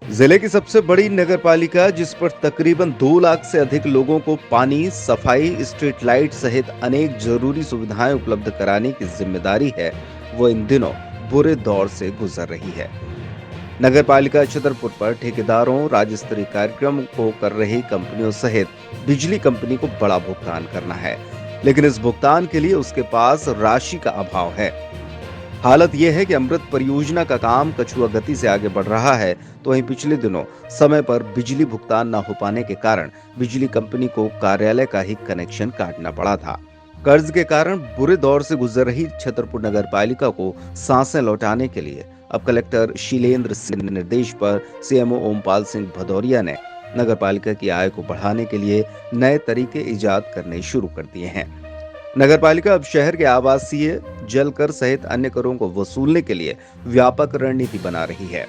जिले की सबसे बड़ी नगरपालिका जिस पर तकरीबन 2 लाख से अधिक लोगों को पानी, सफाई, स्ट्रीट लाइट सहित अनेक जरूरी सुविधाएं उपलब्ध कराने की जिम्मेदारी है, वो इन दिनों बुरे दौर से गुजर रही है। नगरपालिका छतरपुर पर ठेकेदारों, राज्य स्तरीय कार्यक्रम को कर रही कंपनियों सहित बिजली कंपनी को बड़ा भुगतान करना है, लेकिन इस भुगतान के लिए उसके पास राशि का अभाव है। हालत यह है कि अमृत परियोजना का काम कछुआ गति से आगे बढ़ रहा है, तो वहीं पिछले दिनों समय पर बिजली भुगतान न हो पाने के कारण बिजली कंपनी को कार्यालय का ही कनेक्शन काटना पड़ा था। कर्ज के कारण बुरे दौर से गुजर रही छतरपुर नगर पालिका को सांसें लौटाने के लिए अब कलेक्टर शीलेंद्र सिंह के निर्देश पर सीएमओ ओमपाल सिंह भदौरिया ने नगर पालिका की आय को बढ़ाने के लिए नए तरीके इजाद करने शुरू कर दिए हैं। नगरपालिका अब शहर के आवासीय, जल कर सहित अन्य करों को वसूलने के लिए व्यापक रणनीति बना रही है।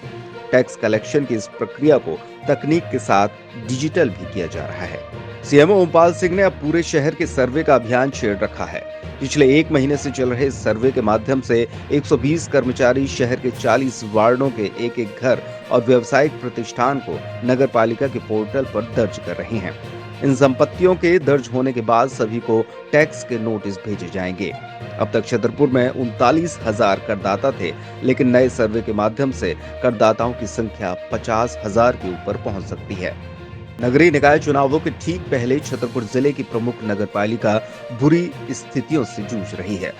टैक्स कलेक्शन की इस प्रक्रिया को तकनीक के साथ डिजिटल भी किया जा रहा है। सीएमओ ओमपाल सिंह ने अब पूरे शहर के सर्वे का अभियान छेड़ रखा है। पिछले 1 महीने से चल रहे इस सर्वे के माध्यम से 120 कर्मचारी शहर के 40 वार्डों के एक-एक घर और व्यावसायिक प्रतिष्ठान को नगरपालिका के पोर्टल पर दर्ज कर रहे हैं। इन संपत्तियों के दर्ज होने के बाद सभी को टैक्स के नोटिस भेजे जाएंगे। अब तक छतरपुर में 39,000 करदाता थे, लेकिन नए सर्वे के माध्यम से करदाताओं की संख्या 50,000 के ऊपर पहुंच सकती है। नगरीय निकाय चुनावों के ठीक पहले छतरपुर जिले की प्रमुख नगरपालिका बुरी स्थितियों से जूझ रही है।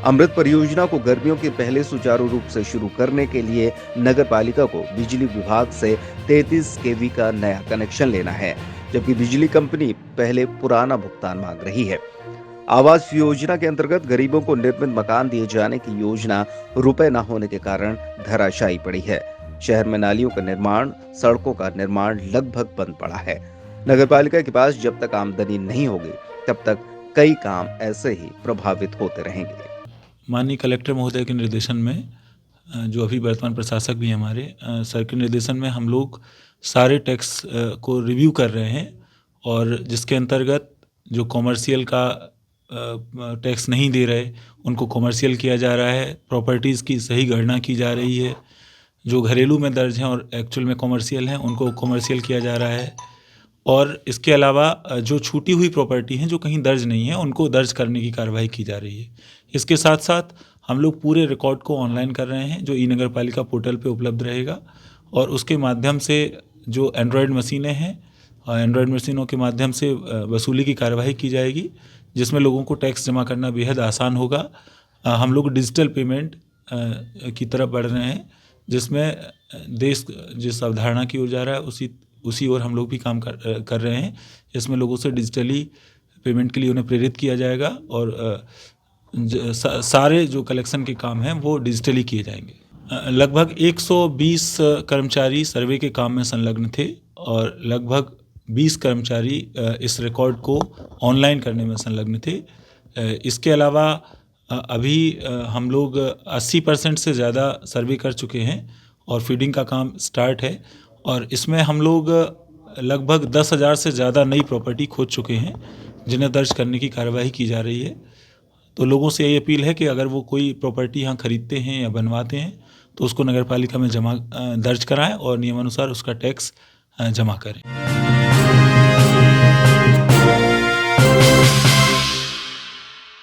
अमृत परियोजना को गर्मियों के पहले सुचारू रूप से शुरू करने के लिए नगरपालिका को बिजली विभाग से 33 केवी का नया कनेक्शन लेना है, जबकि बिजली कंपनी पहले पुराना भुगतान मांग रही है। आवास योजना के अंतर्गत गरीबों को निर्मित मकान दिए जाने की योजना रुपए न होने के कारण धराशायी पड़ी है। शहर में नालियों का निर्माण, सड़कों का निर्माण लगभग बंद पड़ा है। नगरपालिका के पास जब तक आमदनी नहीं होगी, तब तक कई काम ऐसे ही प्रभावित होते रहेंगे। माननीय कलेक्टर महोदय के निर्देशन में जो अभी वर्तमान प्रशासक भी हैं हमारे सर के निर्देशन में हम लोग सारे टैक्स को रिव्यू कर रहे हैं, और जिसके अंतर्गत जो कॉमर्शियल का टैक्स नहीं दे रहे उनको कॉमर्शियल किया जा रहा है। प्रॉपर्टीज़ की सही गणना की जा रही है। जो घरेलू में दर्ज हैं और एक्चुअल में कॉमर्शियल हैं उनको कॉमर्शियल किया जा रहा है। और इसके अलावा जो छूटी हुई प्रॉपर्टी हैं जो कहीं दर्ज नहीं है उनको दर्ज करने की कार्रवाई की जा रही है। इसके साथ साथ हम लोग पूरे रिकॉर्ड को ऑनलाइन कर रहे हैं, जो ई नगर पालिका पोर्टल पे उपलब्ध रहेगा, और उसके माध्यम से जो एंड्रॉयड मशीनें हैं, एंड्रॉयड मशीनों के माध्यम से वसूली की कार्रवाई की जाएगी, जिसमें लोगों को टैक्स जमा करना बेहद आसान होगा। हम लोग डिजिटल पेमेंट की तरफ बढ़ रहे हैं, जिसमें देश जिस अवधारणा की ओर जा रहा है उसी ओर हम लोग भी काम कर रहे हैं। इसमें लोगों से डिजिटली पेमेंट के लिए उन्हें प्रेरित किया जाएगा, और सारे जो कलेक्शन के काम हैं वो डिजिटली किए जाएंगे। लगभग 120 कर्मचारी सर्वे के काम में संलग्न थे, और लगभग 20 कर्मचारी इस रिकॉर्ड को ऑनलाइन करने में संलग्न थे। इसके अलावा अभी हम लोग 80% से ज़्यादा सर्वे कर चुके हैं, और फीडिंग का काम स्टार्ट है, और इसमें हम लोग लगभग 10,000 से ज़्यादा नई प्रॉपर्टी खोज चुके हैं, जिन्हें दर्ज करने की कार्यवाही की जा रही है। तो लोगों से यही अपील है कि अगर वो कोई प्रॉपर्टी यहाँ खरीदते हैं या बनवाते हैं तो उसको नगरपालिका में दर्ज कराएं और नियमानुसार उसका टैक्स जमा करें।